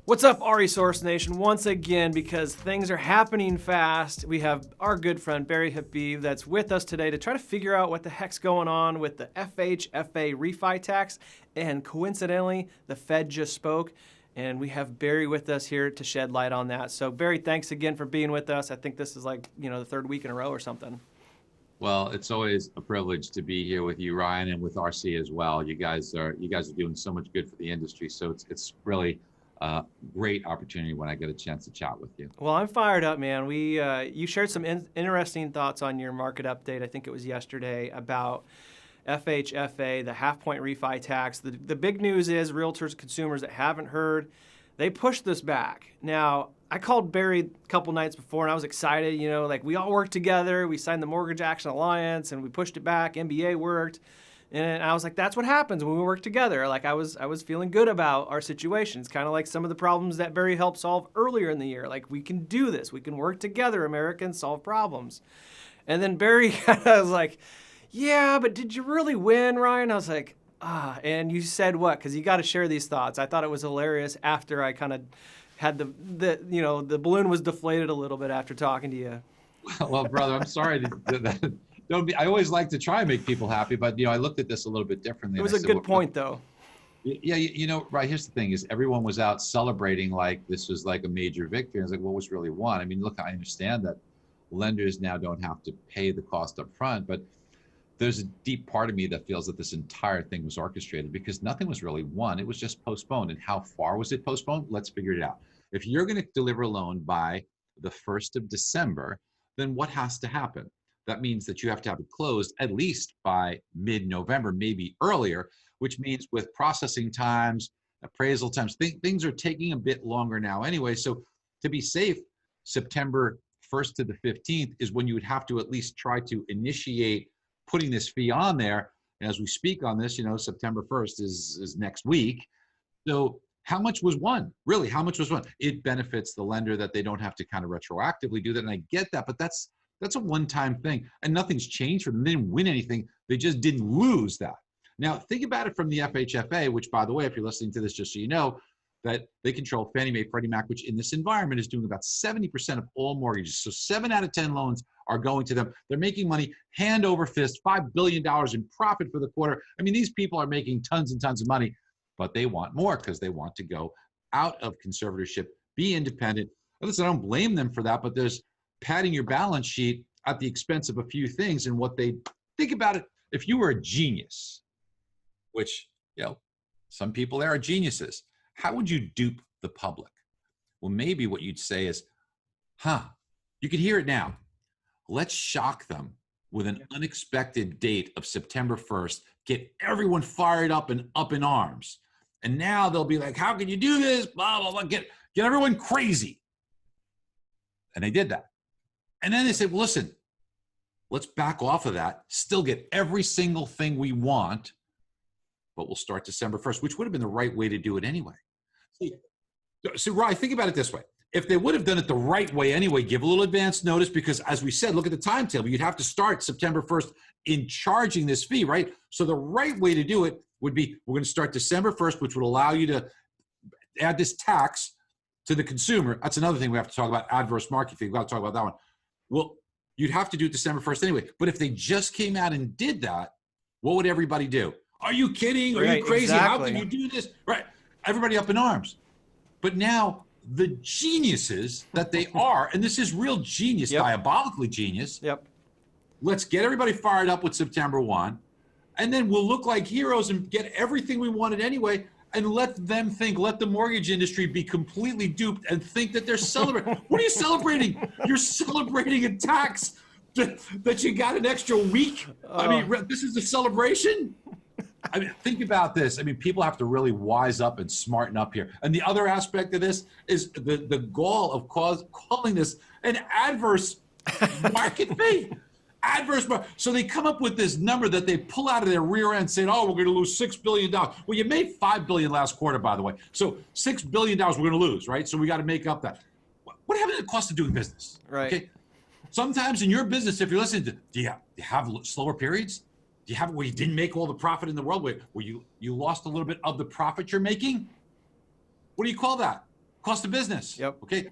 What's up, Resource Nation? Once again, because things are happening fast, we have our good friend Barry Habib that's with us today to try to figure out what the heck's going on with the FHFA refi tax. And coincidentally, the Fed just spoke, and we have Barry with us here to shed light on that. So, Barry, thanks again for being with us. I think this is like, the third week in a row or something. Well, it's always a privilege to be here with you, Ryan, and with RC as well. You guys are doing so much good for the industry. So it's really a great opportunity when I get a chance to chat with you. Well, I'm fired up, man. You shared some interesting thoughts on your market update. I think it was yesterday about FHFA, the half-point refi tax. The big news is realtors, consumers that haven't heard, they pushed this back. Now, I called Barry a couple nights before, and I was excited. Like we all worked together. We signed the Mortgage Action Alliance, and we pushed it back. MBA worked. And I was like, that's what happens when we work together. Like I was feeling good about our situation. It's kind of like some of the problems that Barry helped solve earlier in the year. Like we can do this. We can work together, Americans, solve problems. And then Barry was like, yeah, but did you really win, Ryan? I was like, and you said what? Because you got to share these thoughts. I thought it was hilarious after I kind of had the balloon was deflated a little bit after talking to you. Well, brother, I'm sorry to don't be. I always like to try and make people happy, but I looked at this a little bit differently. It was a good point, though. Yeah, right. Here's the thing: is everyone was out celebrating like this was like a major victory. I was like, what was really won? I mean, look, I understand that lenders now don't have to pay the cost up front, but there's a deep part of me that feels that this entire thing was orchestrated because nothing was really won. It was just postponed. And how far was it postponed? Let's figure it out. If you're going to deliver a loan by the 1st of December, then what has to happen? That means that you have to have it closed at least by mid-November, maybe earlier, which means with processing times, appraisal times, things are taking a bit longer now anyway. So to be safe, September 1st to the 15th is when you would have to at least try to initiate putting this fee on there. And as we speak on this, September 1st is next week. So how much was won? Really, how much was won? It benefits the lender that they don't have to kind of retroactively do that. And I get that, but that's a one-time thing. And nothing's changed for them. They didn't win anything. They just didn't lose that. Now, think about it from the FHFA, which, by the way, if you're listening to this, just so you know, that they control Fannie Mae, Freddie Mac, which in this environment is doing about 70% of all mortgages. So 7 out of 10 loans are going to them. They're making money hand over fist, $5 billion in profit for the quarter. I mean, these people are making tons and tons of money, but they want more because they want to go out of conservatorship, be independent. Listen, I don't blame them for that, but there's padding your balance sheet at the expense of a few things. And what they think about it, if you were a genius, which, some people there are geniuses, how would you dupe the public? Well, maybe what you'd say is, you can hear it now. Let's shock them with an unexpected date of September 1st, get everyone fired up and up in arms. And now they'll be like, how can you do this? Blah, blah, blah, get everyone crazy. And they did that. And then they said, well, listen, let's back off of that, still get every single thing we want, but we'll start December 1st, which would have been the right way to do it anyway. So Ryan, think about it this way. If they would have done it the right way anyway, give a little advance notice, because as we said, look at the timetable. You'd have to start September 1st in charging this fee, right? So the right way to do it would be, we're going to start December 1st, which would allow you to add this tax to the consumer. That's another thing we have to talk about, adverse market fee. We've got to talk about that one. Well, you'd have to do it December 1st anyway. But if they just came out and did that, what would everybody do? Are you kidding? Are you crazy? Exactly. How can you do this? Right. Everybody up in arms. But now the geniuses that they are, and this is real genius, diabolically genius. Yep. Let's get everybody fired up with September 1, and then we'll look like heroes and get everything we wanted anyway, and let them think, let the mortgage industry be completely duped and think that they're celebrating. What are you celebrating? You're celebrating a tax that you got an extra week. I mean, this is a celebration. I mean, think about this. I mean, people have to really wise up and smarten up here. And the other aspect of this is the gall of calling this an adverse market fee. Adverse market. So they come up with this number that they pull out of their rear end saying, oh, we're going to lose $6 billion. Well, you made $5 billion last quarter, by the way. So $6 billion we're going to lose, right? So we got to make up that. What happened to the cost of doing business? Right. Okay. Sometimes in your business, if you're listening to, do you have slower periods? Do you have it where you didn't make all the profit in the world, where you lost a little bit of the profit you're making? What do you call that? Cost of business. Yep. Okay.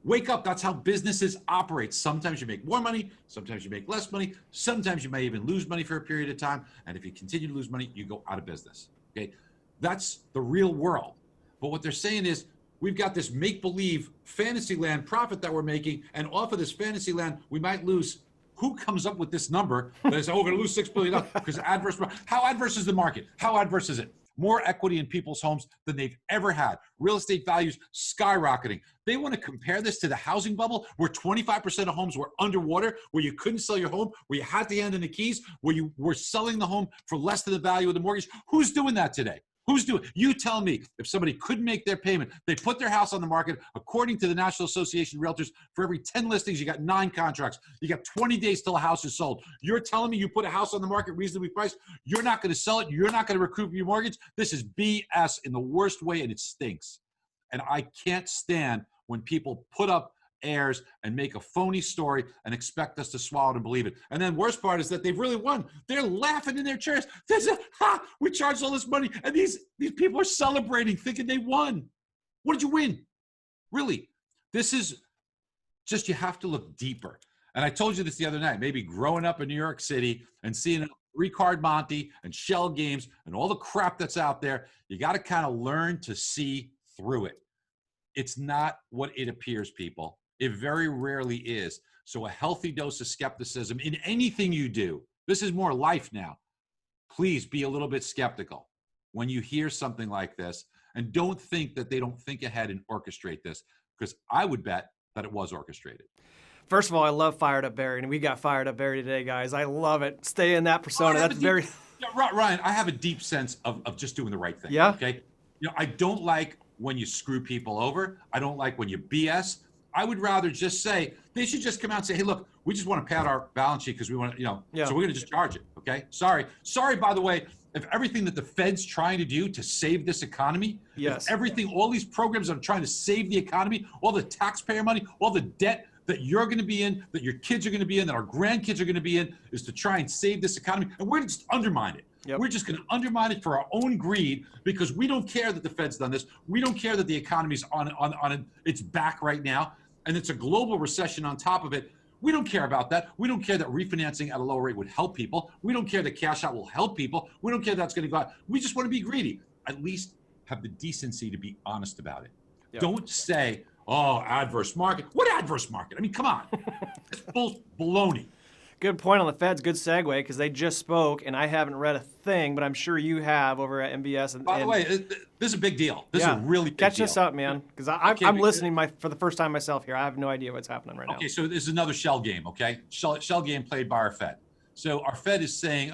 Wake up. That's how businesses operate. Sometimes you make more money. Sometimes you make less money. Sometimes you may even lose money for a period of time. And if you continue to lose money, you go out of business. Okay. That's the real world. But what they're saying is, we've got this make-believe fantasy land profit that we're making. And off of this fantasy land, we might lose. Who comes up with this number that is, we're going to lose $6 billion because adverse? How adverse is the market? How adverse is it? More equity in people's homes than they've ever had. Real estate values skyrocketing. They want to compare this to the housing bubble where 25% of homes were underwater, where you couldn't sell your home, where you had to hand in the keys, where you were selling the home for less than the value of the mortgage. Who's doing that today? Who's doing? You tell me. If somebody couldn't make their payment, they put their house on the market. According to the National Association of Realtors, for every 10 listings, you got 9 contracts. You got 20 days till a house is sold. You're telling me you put a house on the market reasonably priced, you're not going to sell it, you're not going to recoup your mortgage? This is BS in the worst way, and it stinks. And I can't stand when people put up airs and make a phony story and expect us to swallow it and believe it. And then worst part is that they've really won. They're laughing in their chairs. We charged all this money, and these people are celebrating, thinking they won. What did you win? Really? This is just, you have to look deeper. And I told you this the other night, maybe growing up in New York City and seeing 3-card Monte and shell games and all the crap that's out there, you got to kind of learn to see through it. It's not what it appears, people. It very rarely is. So a healthy dose of skepticism in anything you do, this is more life now. Please be a little bit skeptical when you hear something like this, and don't think that they don't think ahead and orchestrate this, because I would bet that it was orchestrated. First of all, I love Fired Up Barry, and we got Fired Up Barry today, guys. I love it. Stay in that persona. That's very... Yeah, Ryan, I have a deep sense of just doing the right thing. Yeah. Okay. I don't like when you screw people over. I don't like when you BS. I would rather just say, they should just come out and say, hey, look, we just want to pad our balance sheet because we want to, so we're going to just charge it. Okay. Sorry, by the way, if everything that the Fed's trying to do to save this economy, yes, everything, all these programs that are trying to save the economy, all the taxpayer money, all the debt that you're going to be in, that your kids are going to be in, that our grandkids are going to be in, is to try and save this economy. And we're just undermine it. Yep. We're just going to undermine it for our own greed, because we don't care that the Fed's done this. We don't care that the economy's on its back right now, and it's a global recession on top of it. We don't care about that. We don't care that refinancing at a lower rate would help people. We don't care that cash out will help people. We don't care that's going to go out. We just want to be greedy. At least have the decency to be honest about it. Yep. Don't say, oh, adverse market. What adverse market? I mean, come on. It's full baloney. Good point on the Feds. Good segue, because they just spoke, and I haven't read a thing, but I'm sure you have over at MBS. By the way, this is a big deal. This is a really big deal. Catch us up, man, because I'm listening for the first time myself here. I have no idea what's happening right now. Okay, so this is another shell game, okay? Shell game played by our Fed. So our Fed is saying,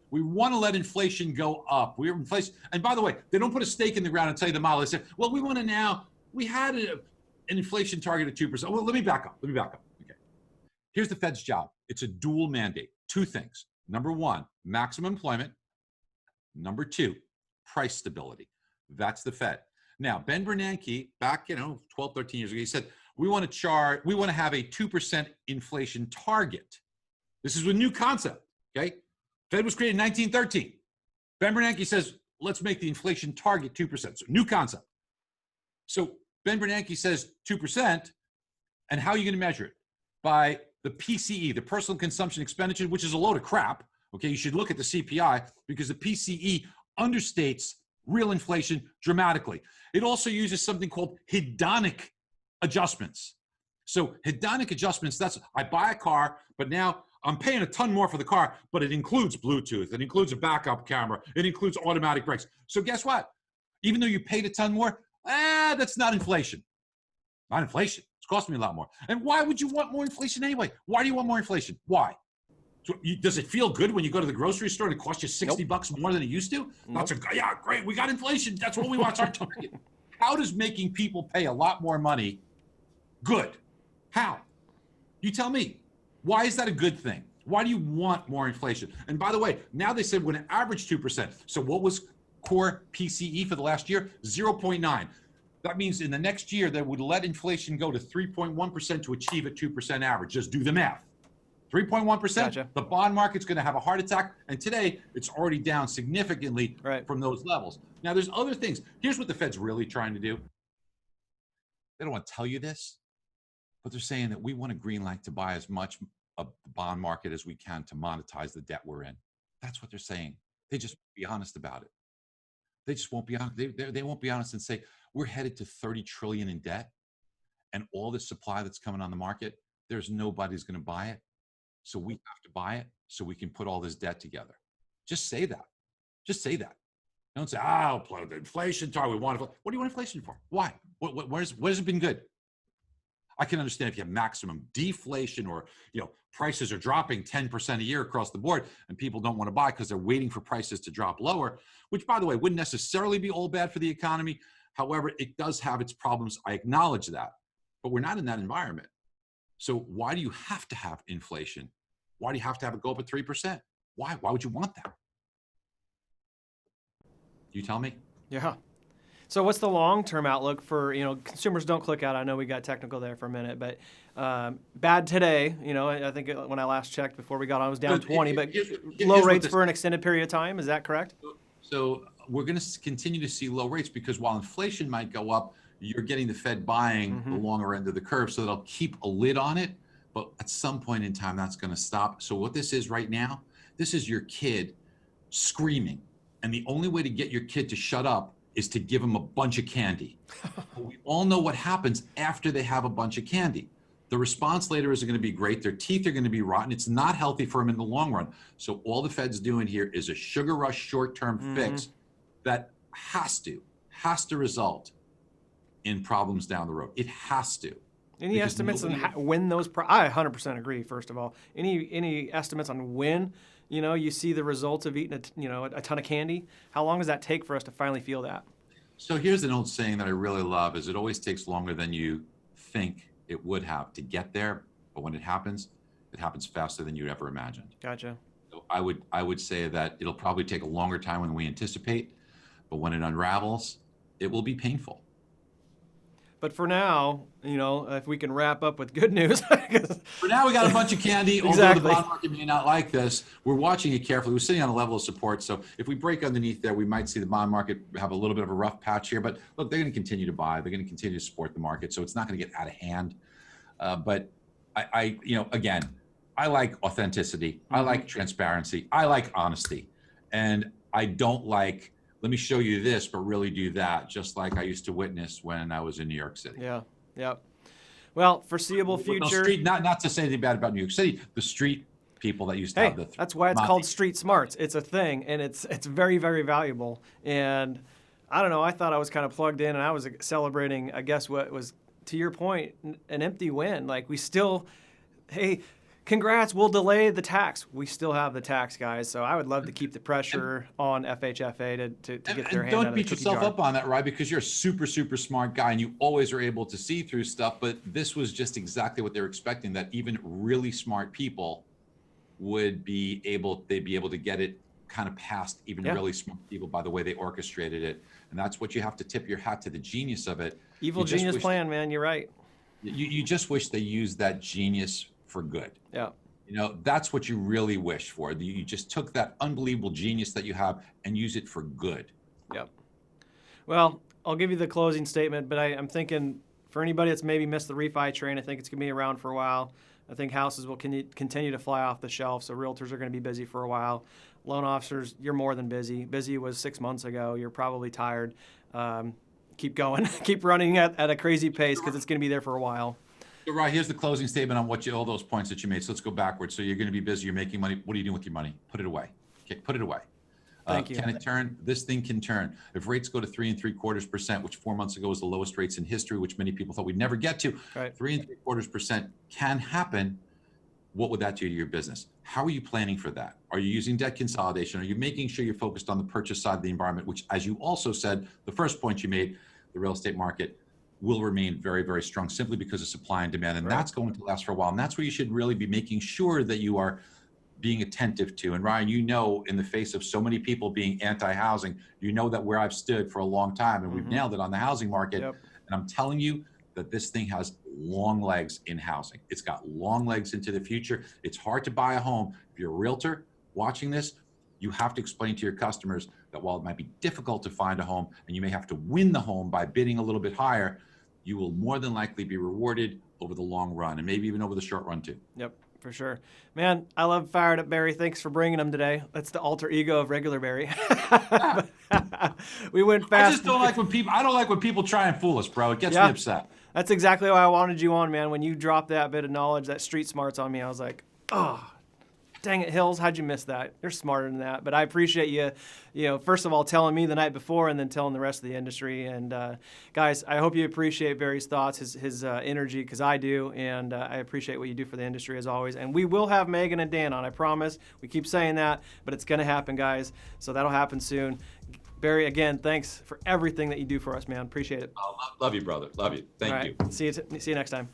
we want to let inflation go up. And by the way, they don't put a stake in the ground and tell you the model. They say, well, we had an inflation target of 2%. Well, let me back up. Okay. Here's the Fed's job. It's a dual mandate. 2 things. Number 1, maximum employment. Number 2, price stability. That's the Fed. Now, Ben Bernanke, back 12, 13 years ago, he said, we want to have a 2% inflation target. This is a new concept, okay? Fed was created in 1913. Ben Bernanke says, let's make the inflation target 2%. So new concept. So Ben Bernanke says 2%, and how are you going to measure it? By the PCE, the personal consumption expenditure, which is a load of crap. Okay, you should look at the CPI, because the PCE understates real inflation dramatically. It also uses something called hedonic adjustments. So hedonic adjustments, that's, I buy a car, but now I'm paying a ton more for the car, but it includes Bluetooth, it includes a backup camera, it includes automatic brakes. So guess what? Even though you paid a ton more, that's not inflation. Not inflation. It's costing me a lot more. And why would you want more inflation anyway? Why do you want more inflation? Why? So does it feel good when you go to the grocery store and it costs you $60 more than it used to? Nope. Yeah, great. We got inflation. That's what we want. It's our target. How does making people pay a lot more money good? How? You tell me. Why is that a good thing? Why do you want more inflation? And by the way, now they said we're going to average 2%. So what was core PCE for the last year? 0.9. That means in the next year, they would let inflation go to 3.1% to achieve a 2% average. Just do the math. 3.1%. Gotcha. The bond market's going to have a heart attack. And today, it's already down significantly from those levels. Now, there's other things. Here's what the Fed's really trying to do. They don't want to tell you this, but they're saying that we want a green light to buy as much of the bond market as we can to monetize the debt we're in. That's what they're saying. They just won't be honest about it. They just won't be honest. They won't be honest and say, we're headed to 30 trillion in debt and all this supply that's coming on the market, there's nobody's going to buy it. So we have to buy it so we can put all this debt together. Just say that. Just say that. Don't say, oh, the inflation target. We want. What do you want inflation for? Why? Where's it been good? I can understand if you have maximum deflation or prices are dropping 10% a year across the board and people don't want to buy because they're waiting for prices to drop lower, which, by the way, wouldn't necessarily be all bad for the economy. However, it does have its problems. I acknowledge that, but we're not in that environment. So why do you have to have inflation? Why do you have to have it go up at 3%? Why? Why would you want that? You tell me. Yeah. So what's the long-term outlook for, consumers don't click out. I know we got technical there for a minute, but bad today, I think when I last checked before we got on, it was down 20, but low rates for an extended period of time. Is that correct? So we're going to continue to see low rates because while inflation might go up, you're getting the Fed buying the longer end of the curve. So that'll keep a lid on it. But at some point in time, that's going to stop. So what this is right now, this is your kid screaming. And the only way to get your kid to shut up is to give them a bunch of candy. We all know what happens after they have a bunch of candy. The response later is going to be great. Their teeth are going to be rotten. It's not healthy for them in the long run. So all the Fed's doing here is a sugar rush short-term fix that has to result in problems down the road. It has to. Any estimates on when those? I 100% agree. First of all, any estimates on when you see the results of eating a ton of candy? How long does that take for us to finally feel that? So here's an old saying that I really love: is it always takes longer than you think it would have to get there, but when it happens faster than you'd ever imagined. Gotcha. So I would say that it'll probably take a longer time than we anticipate, but when it unravels, it will be painful. But for now, if we can wrap up with good news. For now, we got a bunch of candy. Exactly. Although the bond market may not like this, we're watching it carefully. We're sitting on a level of support. So if we break underneath there, we might see the bond market have a little bit of a rough patch here. But look, they're going to continue to buy. They're going to continue to support the market. So it's not going to get out of hand. But again, I like authenticity. I like transparency. I like honesty. And I don't like, let me show you this, but really do that, just like I used to witness when I was in New York City. Yeah, yeah. Well, foreseeable future. Not to say anything bad about New York City, the street people that used to have that's why it's called street smarts. It's a thing, and it's very, very valuable. And I don't know, I thought I was kind of plugged in, and I was celebrating, I guess what was, to your point, an empty win. Like we still, hey, congrats, we'll delay the tax. We still have the tax, guys. So I would love to keep the pressure on FHFA to get their hand out of the cookie jar. Don't beat yourself up on that, right? Because you're a super, super smart guy and you always are able to see through stuff. But this was just exactly what they were expecting, that even really smart people would be able, they'd be able to get it kind of past even really smart people by the way they orchestrated it. And that's what you have to tip your hat to, the genius of it. Evil genius plan, man. You're right. You just wish they used that genius for good. Yeah. That's what you really wish for. You just took that unbelievable genius that you have and use it for good. Yep. Well, I'll give you the closing statement, but I'm thinking for anybody that's maybe missed the refi train, I think it's going to be around for a while. I think houses will continue to fly off the shelf, so realtors are going to be busy for a while. Loan officers, you're more than busy. Busy was 6 months ago. You're probably tired. Keep going. Keep running at a crazy pace because it's going to be there for a while. So, right, here's the closing statement on all those points that you made. So let's go backwards. So you're going to be busy. You're making money. What are you doing with your money? Put it away. Okay, put it away. Thank you. Can it turn? This thing can turn. If rates go to 3.75%, which 4 months ago was the lowest rates in history, which many people thought we'd never get to, 3.75% can happen. What would that do to your business? How are you planning for that? Are you using debt consolidation? Are you making sure you're focused on the purchase side of the environment, which, as you also said, the first point you made, the real estate market will remain very, very strong simply because of supply and demand. And that's going to last for a while. And that's where you should really be making sure that you are being attentive to. And Ryan, in the face of so many people being anti-housing, that where I've stood for a long time and we've nailed it on the housing market. And I'm telling you, that this thing has long legs in housing. It's got long legs into the future. It's hard to buy a home. If you're a realtor watching this, you have to explain to your customers that while it might be difficult to find a home and you may have to win the home by bidding a little bit higher, you will more than likely be rewarded over the long run and maybe even over the short run too. Yep, for sure. Man, I love Fired Up Barry. Thanks for bringing him today. That's the alter ego of regular Barry. We went fast. I just don't like when people try and fool us, bro. It gets me upset. That's exactly why I wanted you on, man. When you dropped that bit of knowledge, that street smarts on me, I was like, oh, dang it, Hills, how'd you miss that? You're smarter than that. But I appreciate you, first of all, telling me the night before and then telling the rest of the industry. And guys, I hope you appreciate Barry's thoughts, his energy, because I do. And I appreciate what you do for the industry as always. And we will have Megan and Dan on, I promise. We keep saying that, but it's going to happen, guys. So that'll happen soon. Barry, again, thanks for everything that you do for us, man. Appreciate it. Love you, brother. Love you. Thank you. See you next time.